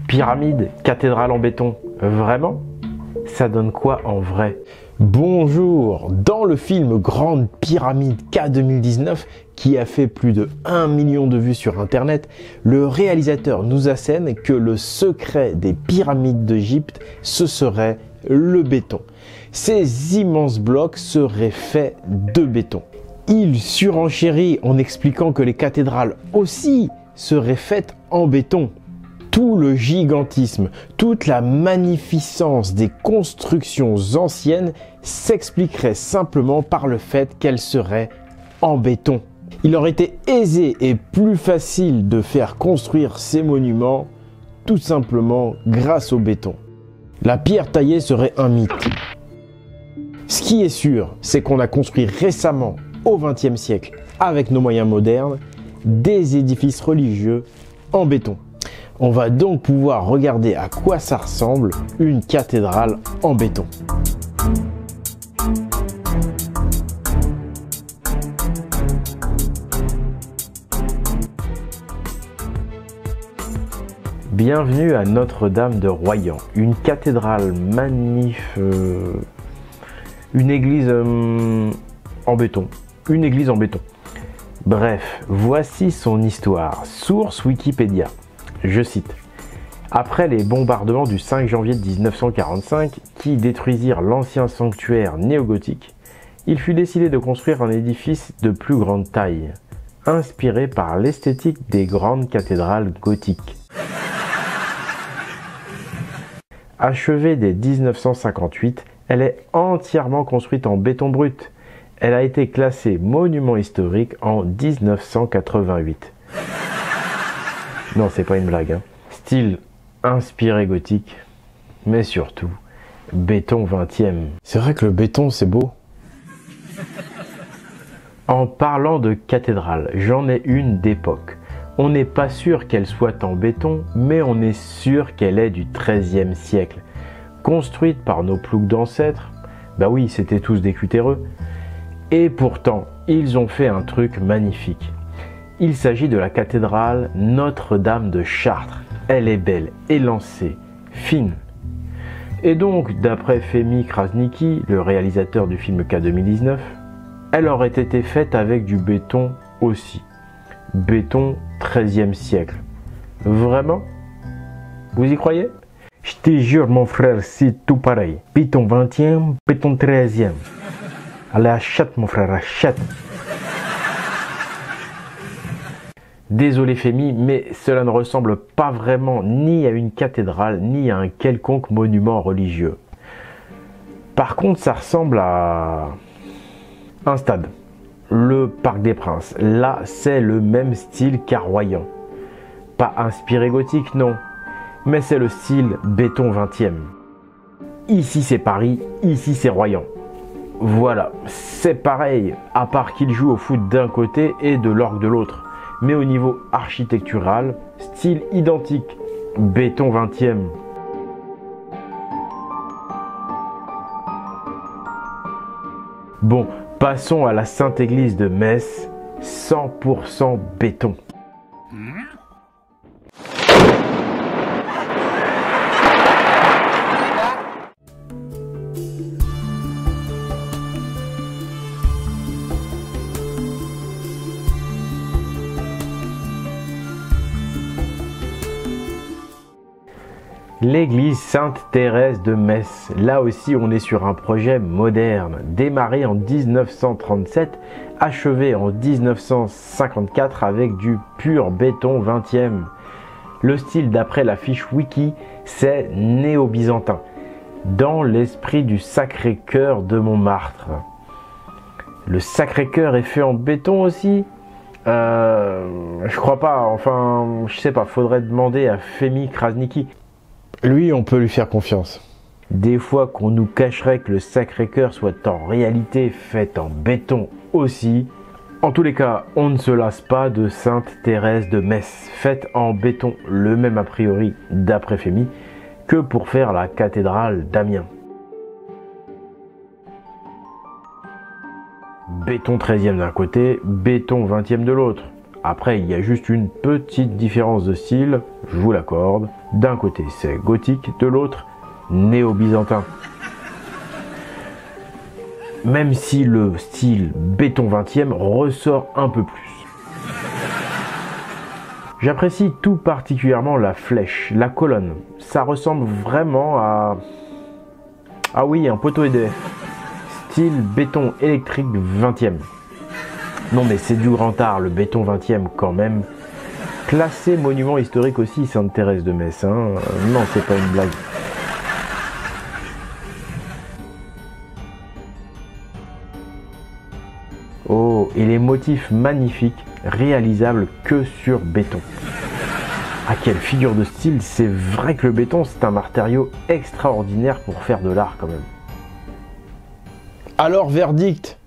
Pyramide, cathédrale en béton, vraiment? Ça donne quoi en vrai? Bonjour! Dans le film Grande Pyramide K 2019, qui a fait plus de 1 million de vues sur internet, le réalisateur nous assène que le secret des pyramides d'Égypte, ce serait le béton. Ces immenses blocs seraient faits de béton. Il surenchérit en expliquant que les cathédrales aussi seraient faites en béton. Tout le gigantisme, toute la magnificence des constructions anciennes s'expliquerait simplement par le fait qu'elles seraient en béton. Il aurait été aisé et plus facile de faire construire ces monuments tout simplement grâce au béton. La pierre taillée serait un mythe. Ce qui est sûr, c'est qu'on a construit récemment, au XXe siècle, avec nos moyens modernes, des édifices religieux en béton. On va donc pouvoir regarder à quoi ça ressemble une cathédrale en béton. Bienvenue à Notre-Dame de Royan, une cathédrale magnifique, une église en béton, une église en béton. Bref, voici son histoire. Source Wikipédia. Je cite. Après les bombardements du 5 janvier 1945 qui détruisirent l'ancien sanctuaire néogothique, il fut décidé de construire un édifice de plus grande taille, inspiré par l'esthétique des grandes cathédrales gothiques. Achevée dès 1958, elle est entièrement construite en béton brut. Elle a été classée monument historique en 1988. Non, c'est pas une blague, hein. Style inspiré gothique, mais surtout béton 20e. C'est vrai que le béton, c'est beau. En parlant de cathédrale, j'en ai une d'époque. On n'est pas sûr qu'elle soit en béton, mais on est sûr qu'elle est du XIIIe siècle. Construite par nos ploucs d'ancêtres, bah oui, c'était tous des cutéreux. Et pourtant, ils ont fait un truc magnifique. Il s'agit de la cathédrale Notre-Dame de Chartres. Elle est belle, élancée, fine. Et donc, d'après Femi Krasniqi, le réalisateur du film K 2019, elle aurait été faite avec du béton aussi. Béton 13e siècle. Vraiment? Vous y croyez? Je te jure mon frère, c'est tout pareil. Béton 20e, béton 13e. Allez, achète mon frère, achète. Désolé Femi, mais cela ne ressemble pas vraiment ni à une cathédrale, ni à un quelconque monument religieux. Par contre, ça ressemble à un stade. Le Parc des Princes. Là, c'est le même style qu'à Royan. Pas inspiré gothique, non. Mais c'est le style béton 20e. Ici, c'est Paris. Ici, c'est Royan. Voilà, c'est pareil, à part qu'il joue au foot d'un côté et de l'orgue de l'autre. Mais au niveau architectural, style identique, béton 20e. Bon, passons à la Sainte Église de Metz, 100% béton. L'église Sainte-Thérèse de Metz. Là aussi, on est sur un projet moderne, démarré en 1937, achevé en 1954 avec du pur béton 20e. Le style d'après la fiche wiki, c'est néo-byzantin, dans l'esprit du Sacré-Cœur de Montmartre. Le Sacré-Cœur est fait en béton aussi? Je crois pas, enfin, je sais pas, faudrait demander à Femi Krasniqi. Lui, on peut lui faire confiance. Des fois qu'on nous cacherait que le Sacré-Cœur soit en réalité fait en béton aussi. En tous les cas, on ne se lasse pas de Sainte-Thérèse de Metz, faite en béton, le même a priori d'après Femi, que pour faire la cathédrale d'Amiens. Béton 13e d'un côté, béton 20e de l'autre. Après, il y a juste une petite différence de style, je vous l'accorde. D'un côté, c'est gothique, de l'autre, néo-byzantin. Même si le style béton 20e ressort un peu plus. J'apprécie tout particulièrement la flèche, la colonne. Ça ressemble vraiment à... Ah oui, un poteau EDF. Style béton électrique 20e. Non mais c'est du grand art, le béton 20e quand même. Classé monument historique aussi, Sainte-Thérèse de Metz. Hein. Non, c'est pas une blague. Oh, et les motifs magnifiques, réalisables que sur béton. Ah, quelle figure de style, c'est vrai que le béton, c'est un matériau extraordinaire pour faire de l'art quand même. Alors, verdict,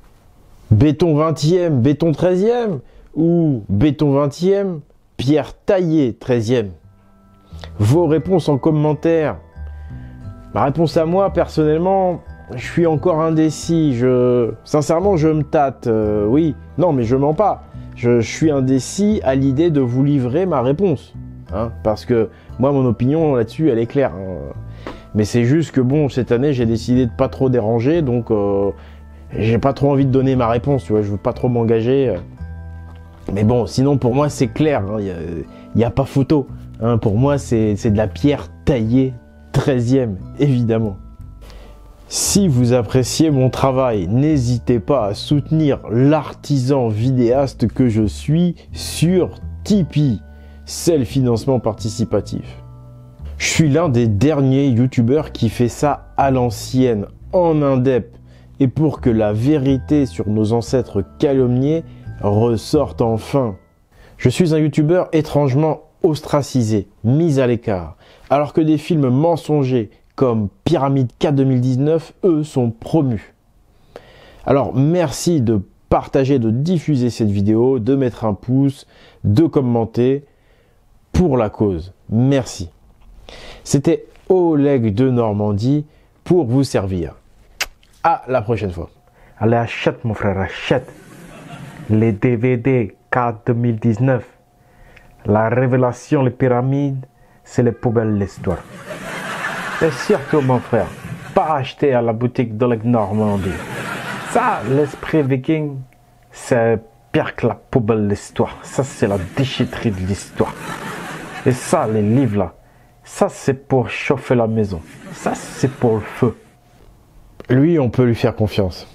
béton 20e, béton 13e ou béton 20e, pierre taillée 13e? Vos réponses en commentaire. Ma réponse à moi, personnellement, je suis encore indécis. Sincèrement, je me tâte. Oui, non, mais je mens pas. Je suis indécis à l'idée de vous livrer ma réponse. Hein, parce que moi, mon opinion là-dessus, elle est claire. Hein. Mais c'est juste que bon, cette année, j'ai décidé de pas trop déranger, donc j'ai pas trop envie de donner ma réponse, tu vois, je veux pas trop m'engager. Mais bon, sinon pour moi c'est clair, il n'y a pas photo. Hein, pour moi c'est de la pierre taillée 13e, évidemment. Si vous appréciez mon travail, n'hésitez pas à soutenir l'artisan vidéaste que je suis sur Tipeee, c'est le financement participatif. Je suis l'un des derniers youtubeurs qui fait ça à l'ancienne, en indep, et pour que la vérité sur nos ancêtres calomniés ressorte enfin. Je suis un youtubeur étrangement ostracisé, mis à l'écart, alors que des films mensongers comme Pyramide 4 2019, eux, sont promus. Alors merci de partager, de diffuser cette vidéo, de mettre un pouce, de commenter pour la cause. Merci. C'était Oleg de Normandie pour vous servir. À la prochaine fois. Allez, achète mon frère, achète les DVD 4 2019. La révélation, les pyramides, c'est les poubelles de l'histoire. Et surtout mon frère, pas acheter à la boutique d'Oleg Normandie. Ça, l'esprit viking, c'est pire que la poubelle de l'histoire. Ça, c'est la déchetterie de l'histoire. Et ça, les livres là, ça c'est pour chauffer la maison. Ça, c'est pour le feu. Lui, on peut lui faire confiance.